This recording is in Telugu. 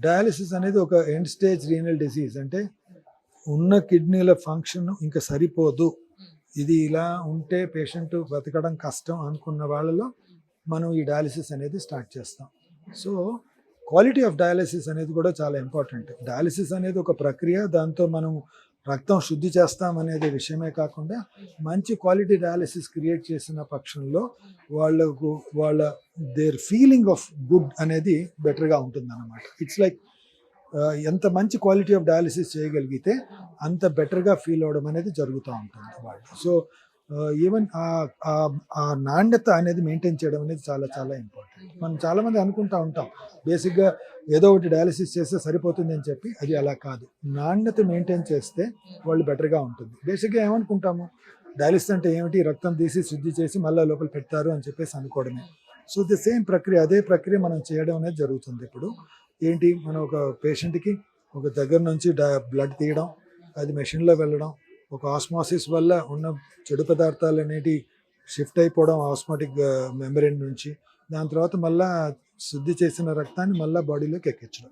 డయాలిసిస్ అనేది ఒక ఎండ్ స్టేజ్ రీనల్ డిసీజ్. అంటే ఉన్న కిడ్నీల ఫంక్షన్ ఇంకా సరిపోదు, ఇది ఇలా ఉంటే పేషెంట్ బతకడం కష్టం అనుకున్న వాళ్ళలో మనం ఈ డయాలిసిస్ అనేది స్టార్ట్ చేస్తాం. సో క్వాలిటీ ఆఫ్ డయాలిసిస్ అనేది కూడా చాలా ఇంపార్టెంట్. డయాలిసిస్ అనేది ఒక ప్రక్రియ, దాంతో మనం రక్తం శుద్ధి చేస్తాం అనేది విషయమే కాకుండా మంచి క్వాలిటీ డయాలిసిస్ క్రియేట్ చేసిన పక్షంలో వాళ్ళకు దేర్ ఫీలింగ్ ఆఫ్ గుడ్ అనేది బెటర్గా ఉంటుంది అన్నమాట. ఇట్స్ లైక్ ఎంత మంచి క్వాలిటీ ఆఫ్ డయాలిసిస్ చేయగలిగితే అంత బెటర్గా ఫీల్ అవ్వడం అనేది జరుగుతూ ఉంటుంది వాళ్ళు. సో ఈవెన్ ఆ నాణ్యత అనేది మెయింటైన్ చేయడం అనేది చాలా చాలా ఇంపార్టెంట్. మనం చాలామంది అనుకుంటూ ఉంటాం బేసిక్గా ఏదో ఒకటి డయాలిసిస్ చేస్తే సరిపోతుంది అని చెప్పి, అది అలా కాదు. నాణ్యత మెయింటైన్ చేస్తే వాళ్ళు బెటర్గా ఉంటుంది. బేసిక్గా ఏమనుకుంటాము, డయాలిసిస్ అంటే ఏమిటి, రక్తం తీసి శుద్ధి చేసి మళ్ళీ లోపల పెడతారు అని చెప్పేసి అనుకోవడమే. సో ది సేమ్ ప్రక్రియ, అదే ప్రక్రియ మనం చేయడం అనేది జరుగుతుంది. ఇప్పుడు ఏంటి, మనం ఒక పేషెంట్కి ఒక దగ్గర నుంచి బ్లడ్ తీయడం, అది మెషిన్లో వెళ్ళడం, ఒక ఆస్మాసిస్ వల్ల ఉన్న చెడు పదార్థాలు అనేవి షిఫ్ట్ అయిపోవడం ఆస్మాటిక్ మెంబ్రేన్ నుంచి, దాని తర్వాత మళ్ళీ శుద్ధి చేసిన రక్తాన్ని మళ్ళీ బాడీలోకి ఎక్కించడం.